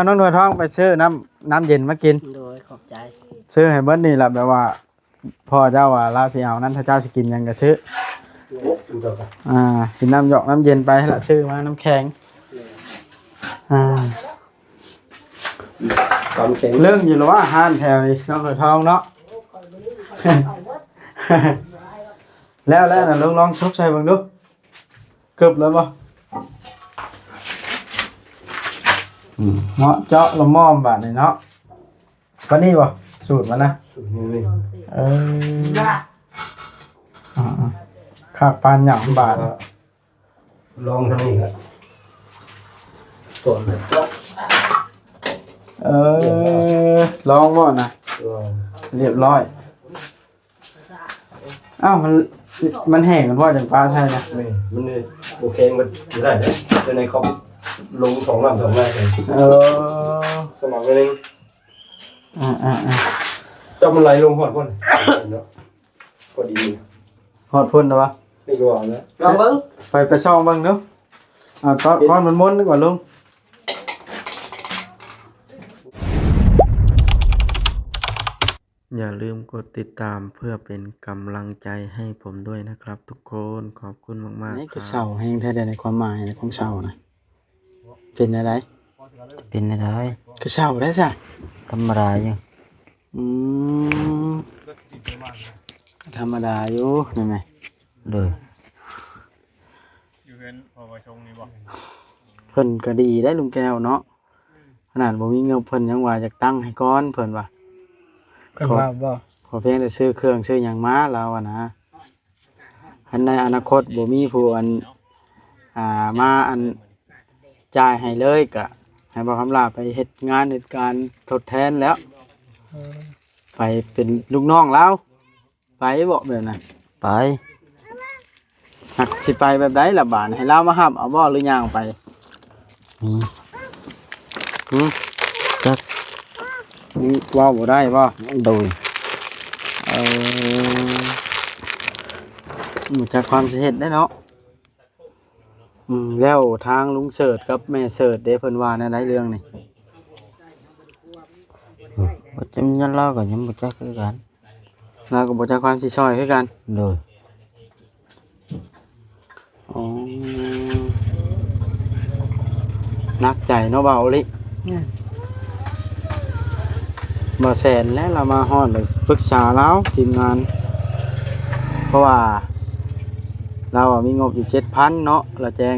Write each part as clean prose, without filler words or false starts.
น้องหน่วยท้องไปซื้อน้ำเย็นมากินโดยขอบใจซื้อให้เบิดนี่แหละแบบว่าพ่อเจ้าว่าลาวสิเอานั้นถ้าเจ้าสิกินหยังก็ซื้อกินน้ำหยอกน้ำเย็นไปละซื้อมาน้ำแข็งเรื่องอยู่หรอว่าห้านแถวนี้น้องหน่วยท้องเนาะ แล้วนะลองซุปใส่เบิ่งดูเกือบแล้วบ่เนาะเจาะละม่อมบาดนี่เนาะก็นี่บ่สูตรมันนะสูตรนี้ข้าวปานหยำบาดลองทำนี่ครับก่อนเจาะลองบ่นะเรียบร้อยอ้าวมันแห้งกันพ่อจังฟ้าใช่นะนี่มันนี่โอเคมันได้เด้อในคอมลง2 ลำ 2 แรกเลยสมัครไปนึงจับมันไหลลงหอดพ่นเนาะพอดีหอดพ่นนะวะนี่ก็ว่านะลองเบิ่งไปช่องเบิ่งเนาะก้อนมันม้วนดีกว่าลุงอย่าลืมกดติดตามเพื่อเป็นกำลังใจให้ผมด้วยนะครับทุกคนขอบคุณมากๆนี่คือเสาแห่งแท้ในความหมายของเสานะเป็นอะไรคือเสาได้จ้ะธรรมดาอยู่ธรรมดาอยู่นั่นไงเลยอยู่เห็นพอชงนี่บ่เพิ่นก็ดีได้ลุงแก้วเนาะขนาดบ่มีเงินเพิ่นยังว่าอยากตั้งให้ก่อนเพิ่นว่าขอเพียงแต่ซื้อเครื่องซื้อหยังมาแล้วนะอันในอนาคตบ่มีผู้มาจ่ายให้เลยก็ให้บ่คำลาไปเฮ็ดงานเหตุการณ์ทดแทนแล้วไปเป็นลูกน้องแล้วไปบ่แบบนั้นไปหักสิไปแบบใดล่ะบาดให้เรามารับเอาบ่หรือย่างไปจักว่าบ่ได้บ่โดยจากความสิเฮ็ดได้เนาะแล้วทางลุงเสิร์ชกับแม่เสิร์ชเด้เพิ่นว่าในหลายเรื่องนี่บ่จำยันเล่าก็ยังบ่จักคือกันเราก็บ่จักความสิช่วยคือกันโดยนักใจเนาะบ่าวลิบ่แสนแล้วเรามาฮอดไปปรึกษาแล้วทีมงานเพราะว่าเรามีงบอยู่ 7,000 เนาะเราแจ้ง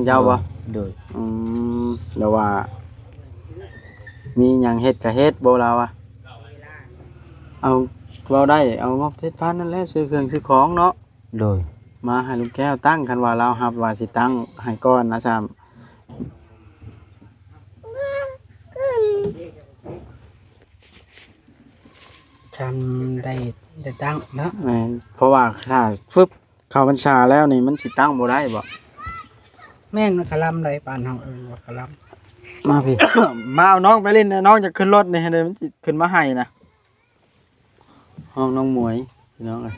เจ้าบ่โดยแล้วว่ามีหยังเฮ็ดก็เฮ็ดบ่เราเอาเว้าได้เอางบ 7,000 นั่นแหละซื้อเครื่องซื้อของเนาะโดยมาให้ลูกแก้วตั้งคันว่าเรารับว่าสิตั้งให้ก่อนนะซ้ำได้ตั้งเนาะเพราะว่าถ้าเข้าพรรษาแล้วนี่มันสิตั้งบ่ได้บ่แม่งกะลำได้ปานเฮาว่ากะลำมาพี่ มาเอาน้องไปเล่นนะน้องจะขึ้นรถนี่ให้เลยมันสิขึ้นมาให้นะห้องน้องหมวยพี่น้องเอ้ย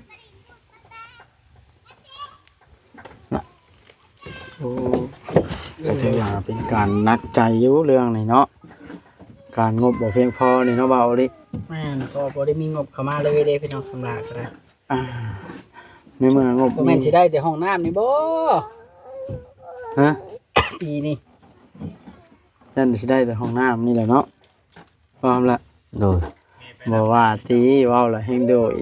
โอ้ก็ถือว่าเป็นการนักใจอยู่เรื่องนี่เนาะการงบบ่เพียงพอนี่เนาะบ่าวดิแม่นก็บ่ได้มีงบเข้ามาเลยเด้พี่น้องคำลาก็ได้ในเมื่องบบ่แม่นสิได้แต่ห้องน้ำนี่บ่ฮะปีนี่นั่นสิได้แต่ห้องน้ำนี่แหละเนาะพร้อมละโดยบ่ว่าตีเว้าละแฮงโดย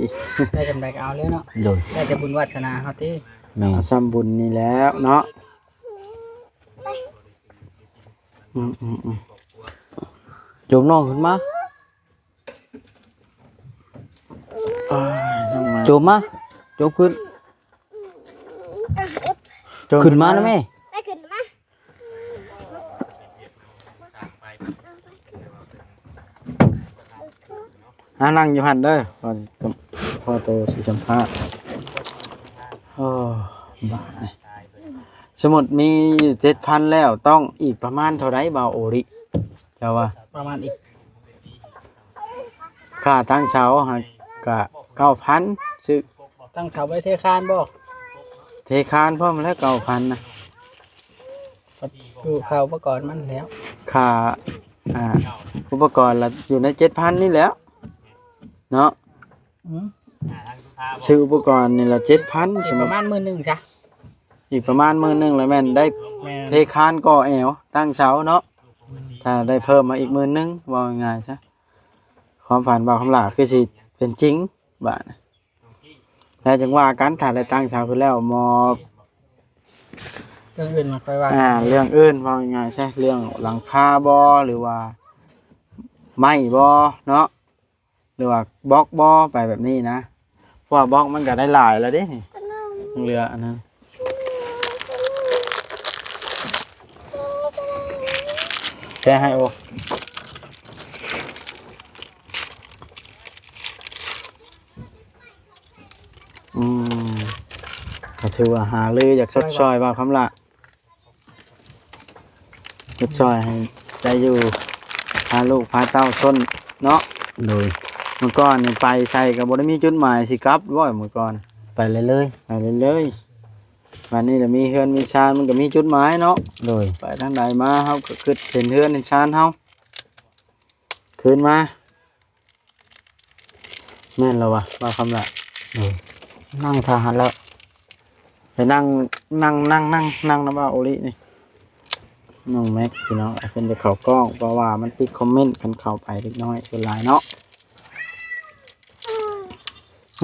ได้จำได้ก็เอาเลยเนาะโดยได้แต่บุญวาสนาเฮาติแม่ซ้ำบุญนี่แล้วเนาะโยมน้องขึ้นมาโจมมาโจมขึ้นมานะแม่ขึ้นมานั่งอยู่หันเด้อพอโตสิสัมภาษณ์บ้าสมุดมีอยู่ 7,000 แล้วต้องอีกประมาณเท่าไรบ่าวโอริเจ้าว่าประมาณอีกค่าตั้งเสาก็ 9,000 ซื้อตั้งเสาไว้เทคานบ่เทคานพร้อมแล้ว 9,000 นะอยู่เขาเมื่อก่อนมันแล้วค่า อุปกรณ์ละอยู่ใน 7,000 นี่แหล้วเนาะ อืม ซื้ออุปกรณ์นี่ละ 7,000 อี ใช่ ก ไห ป ม ระมาณ10,000จ้ะ อีกประมาณมื้อหนึงแล้วแม่นได้ แม่ เทคานก่อแอวตั้งเสาเนาะถ้าได้เพิ่มมาอีกมื้อหนึงว่าง่ายๆซะความฝันบ่าวคำหลาคือสิเป็นจริงบาดนะแล้วจังว่ากันถ้าได้ตั้งเสาขึ้นแล้วมอ เรื่องอื่นมาค่อยว่า เรื่องอื่นว่าง่ายๆใช่เรื่องหลังคาบ่หรือว่าไม้บ่เนาะหรือว่าบล็อกบ่ไปแบบนี้นะเพราะว่าบล็อกมันก็ได้หลายแล้วเด้นี่เหลืออันนั้นแค่ให้โอก็ถือว่าหาเลยอยากชดช่อยว่าคำละชดช่อยให้ได้อยู่พาลูกพาเต้าส้นเนาะโดยเมื่อก่อนนี่ไปใส่กับบได้มีจุดหมายสิครับว่าเมื่อก่อน ไปเลย ไปเลยวันนี้จะมีเฮือนมีชานมันก็มีจุดหมายเนาะ โดย ไปทางใดมาเฮาก็ขึ้นเห็นเฮือนเห็นชานเฮาขึ้นมาแม่นแล้ววะว่าคำละ นั่งทหารแล้ว ไปนั่งนะว่าโอลินี่น้องแม็กพี่น้องไอ้เพิ่นจะเข้ากล้องเพราะว่ามันปิดคอมเมนต์กันเข้าไปเล็กน้อยส่วนหลายเนาะ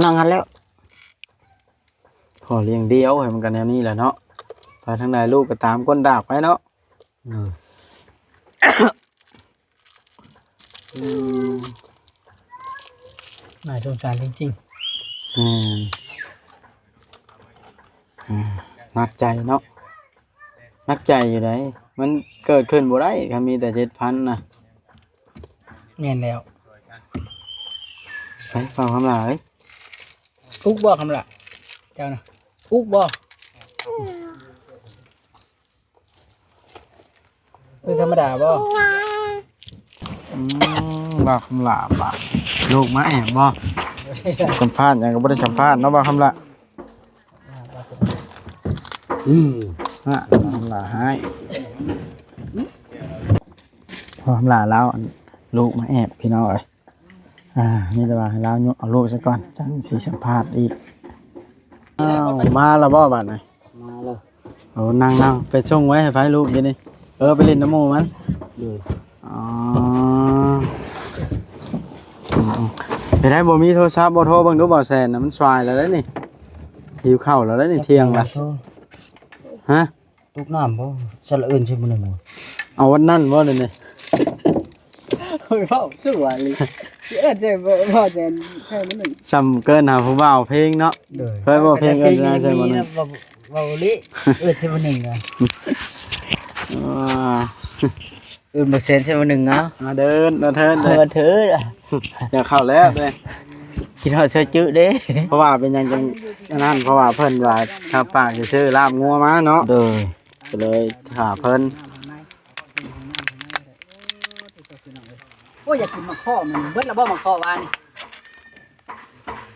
นั่งกันแล้ว พอเลี้ยงเดียวให้มันกันแนวนี้แหละเนาะไปทางใดลูกก็ตามก้นดากไปเนาะน่าสงสารจริง นักใจเนาะนักใจอยู่ไหนมันเกิดขึ้นบ่ได้ก็มีแต่7,000นะ ๆแม่นแล้ว ไปฟังคำลาเอ้ย อุกบ่คำละเจ้านะอุกบ่คือธรรมดาบ่ บ่คำลาบ่าลูกมาแอบบ่สัมภาษณ์หยังก็บ่ได้สัมภาษณ์เนาะบ่คำลาคำลาให้พอคำลาแล้วลูกมาแอบพี่น้องเอ้ยนี่แต่ว่าให้เราเอาลูกซะก่อนจังสิสัมภาษณ์อีกมาแล้วบ่บัดนี้ มาเลย โอ้นั่งไปส่งไว้ให้ไฟลูกเดี๋ยวนี้ไปเล่นน้ำหมูมันอ๋อไปได้บ่มีโทรศัพท์บ่โทรเบิ่งดูบ่แซนน่ะมันสวายแล้วเด้นี่หิวข้าวแล้วเด้นี่เที่ยงละฮะ ตุกน้ำบ่สละอื่นใช่บ่นึง เอาวันนั้นบ่เดี๋ยวนี้ โอ้ยพ่อสู้อ่ะลิเจ็บพ่อเจ็บแค่มันนึง ซ้ำเกินหาผู้บ่าวเพลงเนาะเคยบ่เพลงเอิ้นได้ใช่บ่นึง บ่ลิใช่บ่นึงอ่ะบ่เซนใช่บ่นึงอ่ะ มาเดินมาเทินเลย เถิดอ่ะ อยากเข้าแล้วเด้ คิดฮอดซอยจื้อเด้ เพราะว่าเป็นหยังจังนั้นเพราะว่าเพิ่นว่าถ้าปากจะซื้อลาบงัวมาเนาะ โดย ก็เลยถามเพิ่น โอ้ยอยากกินมะข้อมันเบิดแล้วบ่มะข้อว่านี่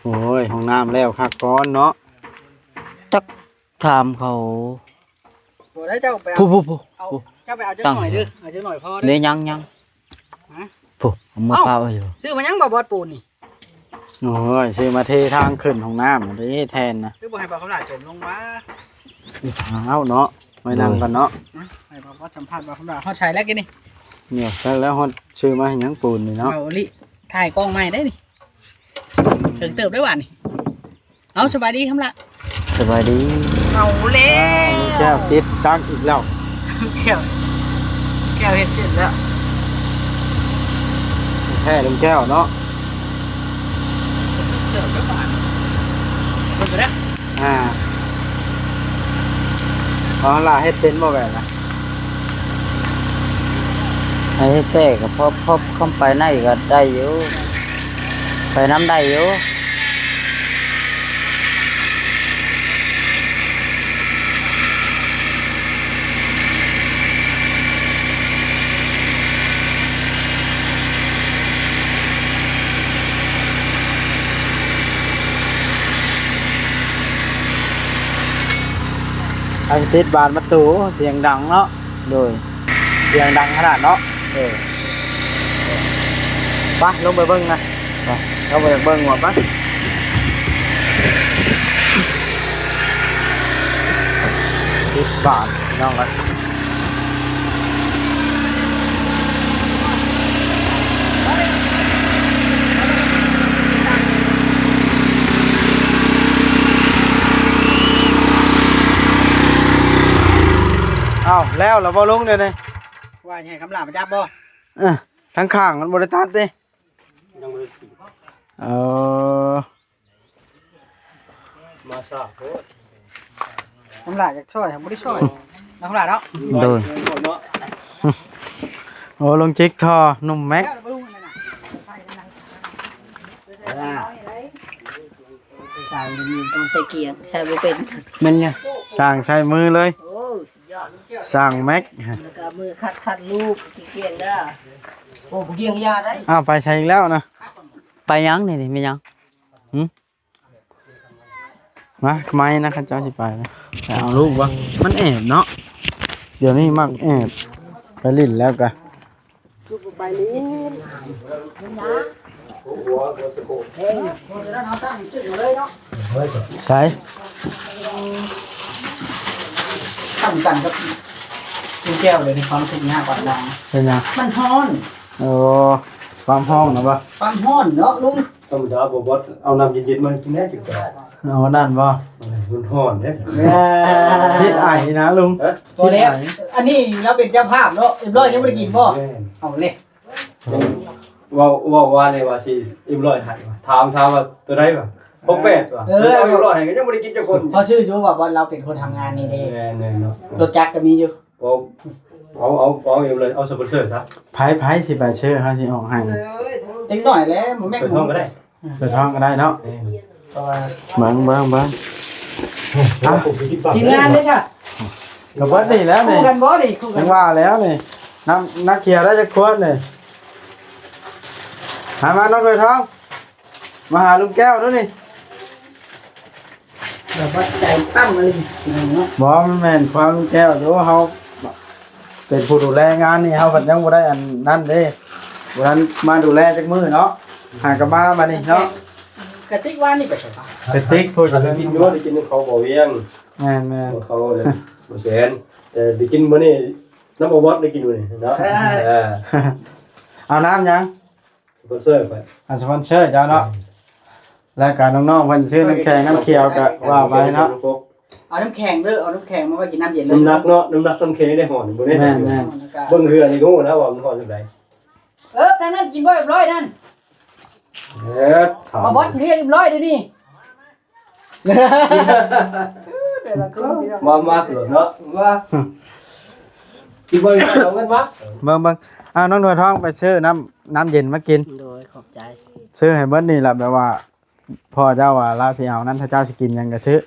โอ้ยห้องน้ำแล้วคักก้อนเนาะ จักถามเขา บ่ได้เจ้าไปเอา ผู้ เอาเจ้าไปเอาจักหน่อยเด้อเอาจักหน่อยพอเด้ เด้ อ ยัง ฮะ ผู้เอามาเปล่าอยู่ ซื้อมายังบ่บอดปูนนี่ โอ้ยซื้อมาเททางขึ้นห้องน้ำนี่แทนนะ ซื้อบ่ให้บ่เขาหลาจมลงมา เอาเนาะไว้นั่งกันเนาะ ให้บ่สัมภาษณ์บ่เขาหลาเฮาใช้แล้วกินนี่ เนี่ยแล้วฮอดซื้อมาให้หยังปูนนี่เนาะ เอาลิถ่ายกล้องใหม่ได้นี่ถึงเติบได้หว่านี่เอาสบายดีคำละ สบายดี เอาแล้ แก้วติดจักอีกแล้ว แก้วเฮ็ดเสร็จแล้ว แค่ลงแก้วเนาะ เติบได้หว่ามันจะได้ เอาล่ะเฮ็ดเป็นบ่แบบนะ ไอ้เต้ก็พบเข้าไปไหนก็ได้อยู่ไปน้ำได้อยู่ อันติดบานประตูเสียงดังเนาะ โดย เสียงดังขนาดเนาะ ไปลงไปเบิ่งนะไปเราไปเบิ่งว่าปะ10 บาทพี่น้องครับอ้าวแล้วเราบ่ลงเดี๋ยวนี้ ว่าให้คำลามาจับบ่ ทั้งข้างมันบริตัดดิ ยังบ่ได้สิ เออ มาซะโห คำลาจากช่วยผมไม่ได้ช่วยน้ำคำลาเนาะ โดย เนาะ โอ้ลงจิกทอหนุ่มแม็ก สายมันต้องใช้เกียร์ใช้บ่เป็น มันไงสร้างใช้มือเลย โอ้สุดยอด สร้างแม็ก แล้วก็มือคัดลูกที่เกียร์เด้อโอ้บ่เกียร์ยาได้ อ้าวไปใช้อีกแล้วนะ ไปยังนี่มียัง มาไม้นะข้าเจ้าสิไปนะแต่เอาลูกวะมันแอบเนาะเดี๋ยวนี้มักแอบไปลิ้นแล้วกะ หัวสะโพก ใช้ ตั้งกันกับลูกแก้วเลยในความรู้สึกง่ายกว่าดัง เป็นยัง มันฮ้อน โอ้ความห้องนะปะ ความฮ้อนเนาะลุง ธรรมดาบ่บ่เอาน้ำเย็นๆมากินแน่จิกว่า เอานั่นปะ มันร้อนเด้ พิษไอนะลุง พอแล้วอันนี้เราเป็นเจ้าภาพเนาะเรียบร้อยยังไม่ได้กินบ่เอาเลย ว่าเลยว่าสิอิ่มร้อยให้ถามว่าตัวใดบ่68ว่ะอิ่มร้อยให้ก็ยังบ่ได้กินจักคน พอชื่ออยู่ว่าเราเป็นคนทำงานนี่เด้ แน่ๆเนาะ รถจักรก็มีอยู่ เอาเองเลยเอาสปอนเซอร์ซะ ไพ่สิไปเชื่อเขาสิออกให้ เด็กหน่อยแล้วมันแม่ เปิดห้องก็ได้ เปิดห้องก็ได้เนาะเบิ้ง ทีมงานเลยค่ะ กับวัดนี่แล้ว คู่ นี่ กันบ่ดิคู่กั ยั น งว่าแล้วนี่นักเขียวได้จะควดนี่หามาน้องโดยท้องมาหาลุงแก้วด้วยนี่ แบบว่าใจปั้มอะไรเนาะ บอกมันแม่นความลุงแก้วเดี๋ยวเขาเป็นผู้ดูแลงานนี่เขาผัดยังบ่ได้อันนั่นเด้บ่ทันมาดูแลจักมือเนาะหากลับมานี่เนาะ กระติกว่านี่ก็ใช่ป่ะ ไปติ๊กพูด ถ้าได้กินด้วยได้กินเขาบ่เวียง แม่น เขาเลยบ่แสนแต่ได้กินมื้อนี้น้ำบ่วัดได้กินมื้อนี้เนาะ เอาน้ำยัง สปอนเซอร์ไป อันสปอนเซอร์เจ้าเนาะและการน้องๆเพิ่นซื้อน้ำแข็งน้ำเขียวก็ว่าไปเนาะ เอาน้ำแข็งเด้อเอาน้ำแข็งมาไว้กินน้ำเย็นเลย น้ำหนักเนาะน้ำหนักต้นเคได้ห่อบ่ได้ แม่น เบิ่งคืออันนี้ก็ฮู้นะว่ามันห่อจังได๋ ทางนั้นกินบ่เรียบร้อยนั่น ถาม มาบดเรียบร้อยเดี๋ยวนี้แต่ละคนที่เรา มากเหรอเนาะว่ากินบ่เอาเงินมา เบิ่งเอาน้องหน่วยท้องไปซื้อน้ำเย็นมากิน โดยขอบใจ ซื้อให้เบิดนี่แหละแบบว่าพ่อเจ้าว่าลาสิเอานั้นถ้าเจ้าสิกินหยังก็ซื้อ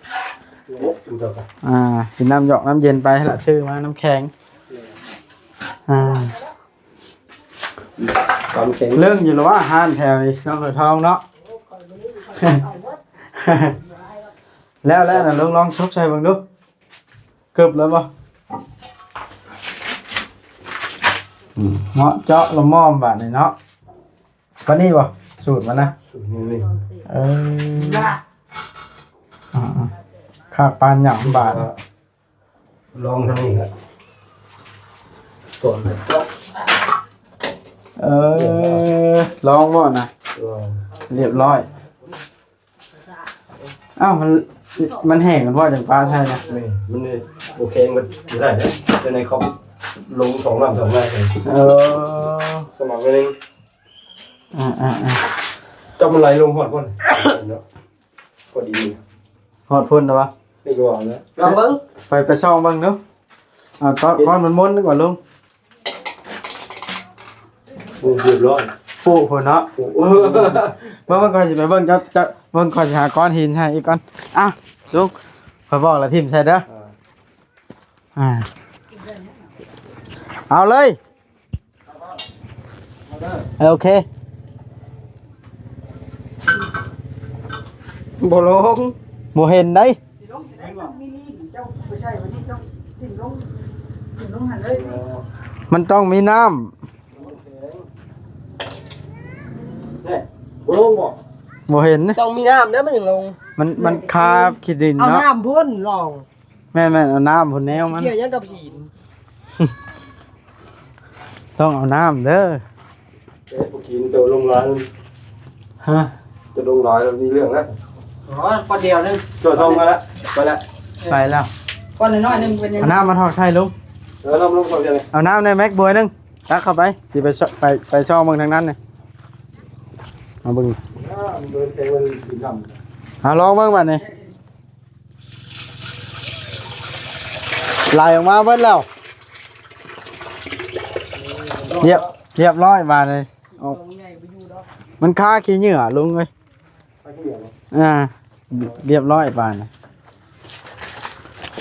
โอ้ดูดอก กินน้ำหยอกน้ำเย็นไปให้ละซื้อมาน้ำแข็งความแข็ง เรื่องอยู่หรือว่าห้านแถวนี้น้องหน่วยท้องเนาะ แล้วน่ะลองชกใส่เบิ่งดูเกือบแล้วบ่เนาะเจาะละม่อมบาดนี่เนาะปานนี้บ่สูตรมันนะ สุดนี่ ข้าปานหยังบาท ลองทำนี่ครับก่อน ลองบ่นะเรียบร้อยอ้าวมันแห้งกันว่าจังปลาใช่นะ นี่มันโอเคมันอยู่ได้เนี่ยจะในคอมลง2 ลำ 2 แรกเลยสมัครนึงจำมันไหลลงหอดพ่นเนาะพอดี หอดพุ่นเหรอวะ นี่ก็ว่านะ ลองเบิ่ง ไปช่องเบิ่งเนาะก้อนมันม้วนดีกว่าลุง เรียบร้อย ปูพุ่นเนาะเบิ่งก่อนสิไปเบิ่งจะเบิ่งก่อนสิหาก้อนหินให้อีกก่อนอ้าวลุงขอยบอกละทิ่มใส่เด้อเอาเลยโอเคบ่ลงบ่เห็นได้มันต้องมีน้ำ บ่เห็นนะ ต้องมีน้ำนะมันถึงลง มันคาบขี้ดิน เอา เนาะ น้ำพ่นลอง แม่นเอาน้ำพุ่นแนวมัน เกี่ยวยังกับหิน ต้องเอาน้ำเด้อ เอ๊ะกินตัวลงร้อย ฮะ ตัวลงร้อยแล้วมีเรื่องแล้ว อ๋อก้อนเดียวนึง ตัวทองมาแล้วไปแล้ว ไปแล้ว ก้อนน้อยๆนึงเป็นยัง เอาน้ำมาทอกใช่ลุง แล้วลงทองจะไง เอาน้ำในแม็กบวยนึงตักเข้าไปสิไปช่องเบิ่งทางนั้นนี่เอาเบิ่ง เดินเพลงมันสีดำ ลองเบิ่งบัดนี้ไหลออกมาเบิดแล้วเรียบร้อยบาดเลยออกมันคาขี้เหงื่อลุงเอ้ย ไปที่เหนือ เรียบร้อยบาดนี่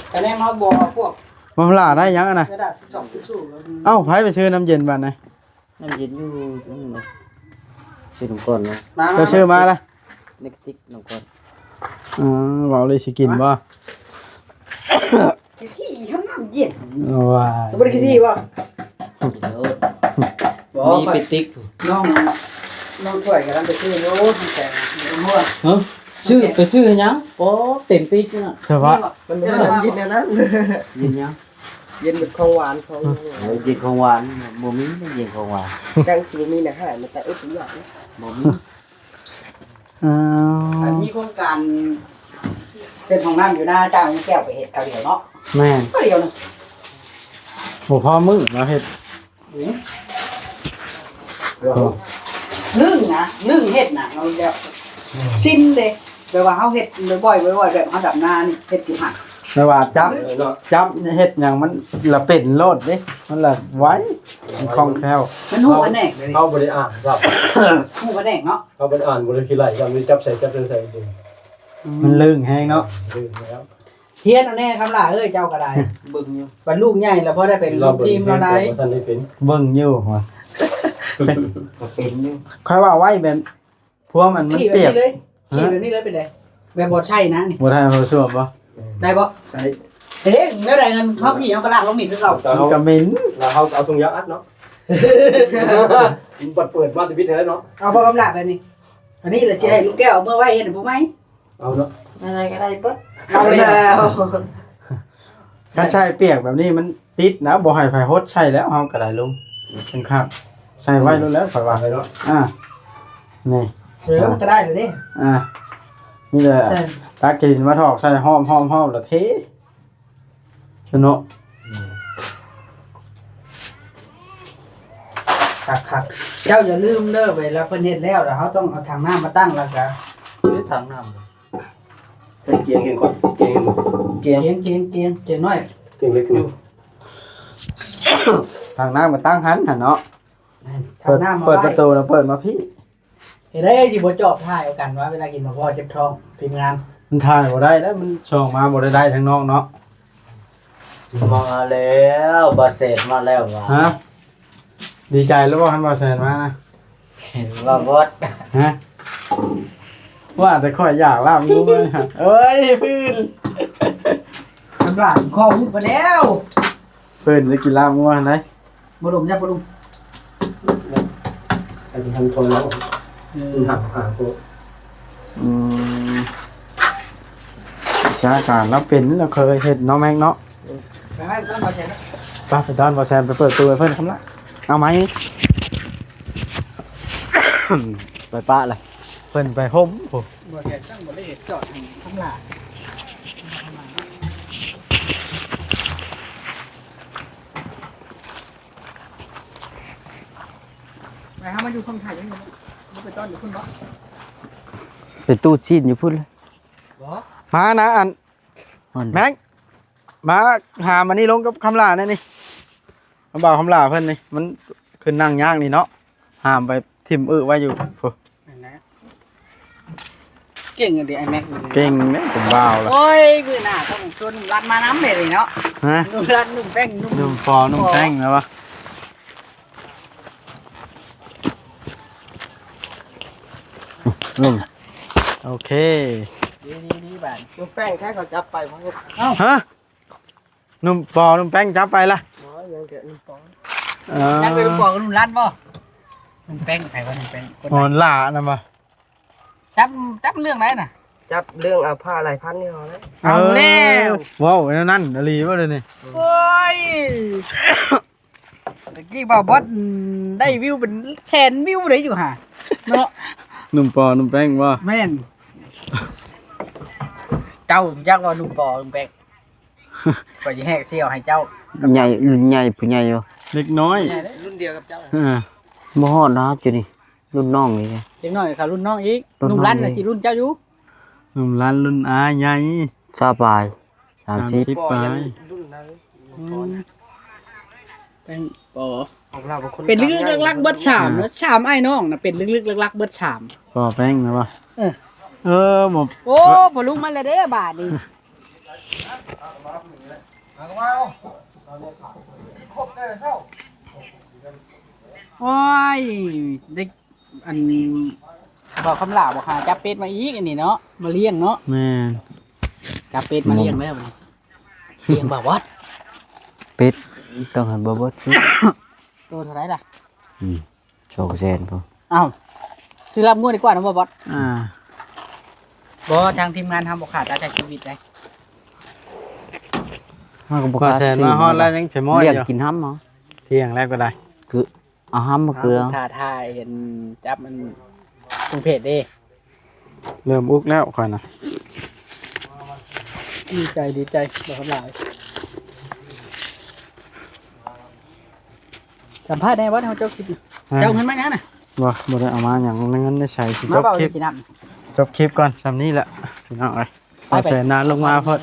แต่แน่มาบ่พวก มันล่าได้ยังอะนะ กระดาษจอกทิชชู่ เอ้าไผไปซื้อน้ำเย็นบาดนี่ น้ำเย็นอยู่นั่นเลยชื่อน้องก่อนนะ จะซื้อมาละ เล็กติ๊กน้องก่อน เว้าเลยสิกินบ่ ขี้ที่ห้องน้ำเย็น ว้า จะบ่ได้ขี้ที่บ่ กินโลดมีเป็นติ๊ก น้องช่วยกันไปซื้อโน้ตแต่มั่ว ชื่อไปซื้อยังโอ้เต็มติ๊กน่ะ เสวะ มันไม่ได้ยินนะนั้น เย็นยัง เย็นแบบของหวานของ เย็นของหวานบ่มีเย็นของหวาน จังสีมีนะฮะมันแต่ทุกอย่าง บ่มี อันมีโครงการเป็นห้องน้ำอยู่หน้าจ้างแก้วไปเฮ็ดเขาเดียวเนาะ แม่น ก็เดียวนึง บ่พอมื้อมาเฮ็ด นึ่งนะนึ่งเฮ็ดนะเราแบบสิ้นเลยแบบว่าเฮาเฮ็ดบ่อยๆแบบเฮาดับนานี่เฮ็ดอยู่หั่น แต่ว่าจับ เนาะ จับเฮ็ดหยังมันละเป็นโลดเด้มันละไว้มันคล่องแคล่ว มันฮู้กันแน่เลย เข้าบริอ่านครับ ฮู้กันแน่เนาะ เข้าบริอ่านบริคิดไหลกันมีจับใส่จริง มันลึงแฮงเนาะ ลืมแล้ว เฮียนเอาแน่คำล่าเอ้ยเจ้าก็ได้ เบิ่งอยู่ บรรลูกใหญ่แล้วพอได้เป็นลูกทีมเราได้ ท่านได้เป็น เบิ่งอยู่ว่า ก็เป็นอยู่ ค่อยว่าไว้แบบพวกมัน ขี่แบบ เปียก นี้เลยขี่แบบนี้เลยเป็นไงแบบบ่ใช่นะนี่ บ่ได้บ่ชั่วบ่ ได้บ่ ใช่ เฮ้ยแล้วได้เงินเขาขี่เอากระลากลงนี่คือเก่า มันก็เหม็น เราเอาตรงยักษ์อัดเนาะเปิดบ้านชีวิตแล้วเนาะ เอาบ่กำลักแบบนี้อันนี้แหละสิให้ลูกแก้วเอามื่อไว้เฮ็ดให้บ่ไหม เอาเนาะ อะไรก็ได้ปุ๊บ เอาเลย ถ้าใช้เปียกแบบนี้มันติดนะบ่ให้ไผฮดใช้แล้วเฮาก็ได้ลุงเป็นครับใส่ไว้รู้แล้วค่อยว่า ไปเนาะ นี่ เออมันก็ได้เลยเด้ นี่แหละ ใช่ ตากินมาถอกใส่หอมแล้วเทชนะ ครับเจ้าอย่าลืมเด้อเวลาเพิ่นเฮ็ดแล้วเฮาต้องเอาถังน้ำมาตั้งแล้วก็ หรือถังน้ำ ใช้เกียงเห็นก่อนเกียง เกียง เกียงน้อย เกียงเล็กนึง ทางหน้ามาตั้งหันหั่นเนาะ ถังน้ำมา เปิด ไว้ ประตูแล้วเปิดมาพี่ เห็นได้สิบ่จอบถ่ายเอากันว่าเวลากินบ่พอเจ็บท้องทีมงาน มันถ่ายบ่ได้แล้วมันช่องมาบ่ได้ทางนอกเนาะ มาแล้วบาเสร็จมาแล้วว่ะ ฮะดีใจแล้วบ่หันบ่แซนมานะ เห็นว่าบด ฮะว่าแต่ค่อยอยากลาบงูเลยฮะเอ้ยพื้น สำหรับข้อมูลไปแล้ว พื้นจะกินลาบงูหั่นได บ่ลมจ้ะบ่ลม ไอ้ที่ทำทนแล้วห่างตัว สาการเราเป็นเราเคยเฮ็ดเนาะแม่งเนาะ ไปให้ต้องมาแทน ไปไปตอนบ่แซนไปเปิดตู้ให้เพิ่นคำละเอาไหม ไปปะเลย เพิ่นไปห่มโอ้ บ่แทนต้องบ่ได้จอดให้ข้างหลังไปหามาอยู่ข้างไทยยังไงบ่ไปต้อนอยู่คุณบ่ ไปตู้ชีนอยู่พุ่นเลย บ่ มานะอัน มัน แม็กมาหามานี่ลงกับคำลาแน่นี่มาบ่าวคำลาเพิ่นนี่มันขึ้นนั่งยากนี่เนาะห้ามไปทิ่มไว้อยู่โอ้ นั่นนะเก่งอ่ะดิไอ้แม็กนี่ เก่งเนี่ยผมบ่าวละ โอ้ยมื้อหน้าต้องชวนหนุ่มรัดมาน้ำเลยเนาะ ฮะ หนุ่มรัดหนุ่มแป้งหนุ่ม นุ่มฟอนุ่มแป้งนะวะนุ่มโอเค ดีบ้าน ลูกแป้งใช้เขาจับไปเพราะ ฮะนุ่มฟอนุ่มแป้งจับไปละ น้อยยังเกิดนี่ป้อง ยังไปบอกกับหนุ่มรัดบ่หนุ่มแป้งใครว่าหนุ่มแป้งคน โหนหล่านะมา จับเรื่องไหนน่ะ จับเรื่องเอาผ้าหลายพันนี่เอาเลย เอาแล้ว ว้าวนั่นอลีว่าเลยนี่ โอ้ยตะกี้บ่าวบอสได้วิวเป็นแสนวิวเลยอยู่ห่าเนาะ หนุ่มปอหนุ่มแป้งว่า แม่นเจ้าจักว่าลุงปอลุงแปกก็สิแหกเสี่ยวให้เจ้า ใหญ่รุ่นใหญ่ผู้ใหญ่อยู่ เล็กน้อย รุ่นเดียวกับเจ้า บ่ฮอดนะจุนี่รุ่นน้องนี่ไง เด็กน้อยค่ะรุ่นน้องอีก รุ่นน้อง หนุ่มรันน่ะสิรุ่นเจ้าอยู่ หนุ่มร้านรุ่นอาใหญ่ ซาบาย30 30ปลาย รุ่นนั้น เป็นปอ ของเราเป็นคน เป็นลึกๆลักๆเบิดชามเนาะชามไอ้น้องน่ะเป็นลึกๆลักๆเบิดชาม ปอแป้งนะวะหมด โอ้บ่ลุงมันเลยเด้อบาดนี้โอ้ยเด็กอันบอกคำลาบอกหาจับเป็ดมาอีกอันนี้เนาะมาเลี้ยงเนาะ แม่น จับเป็ดมาเลี้ยงแล้วบัดนี้เลี้ยงบ่วัด เป็ดต้องหันบ่เบิดสิ ตัวเท่าไหร่ล่ะ 200,000พุ่น เอ้าซื้อลำงูดีกว่านะบ่บอส อ่า บ่ทางทีมงานทำบ่ขาดตาจากชีวิตเลย มันก็บ่ ก็ กล้า แสน ซื้ มาฮอดแล้วยังจะม้อย เรียก อยู่ กินห้ำเหรอ เที่ยงแรกก็ได้ คือเอาห้ำมาเกลือ ท่าทายเห็นจับมันตรงเพจเด้ เริ่มอุกแล้วค่อยนะ ดีใจบอกคำลาสัมภาษณ์ได้บ่เฮาเจ้าคลิปน่ะเจ้าเงินมายังน่ะ บ่ได้เอามาอย่างนั้นได้ใช้สิจ มา บ เปล่า คลิป สิน้ำ จบคลิปก่อนซำนี้แหละพี่น้องเอ้ยเอาแสนนานลงมาเพิ่น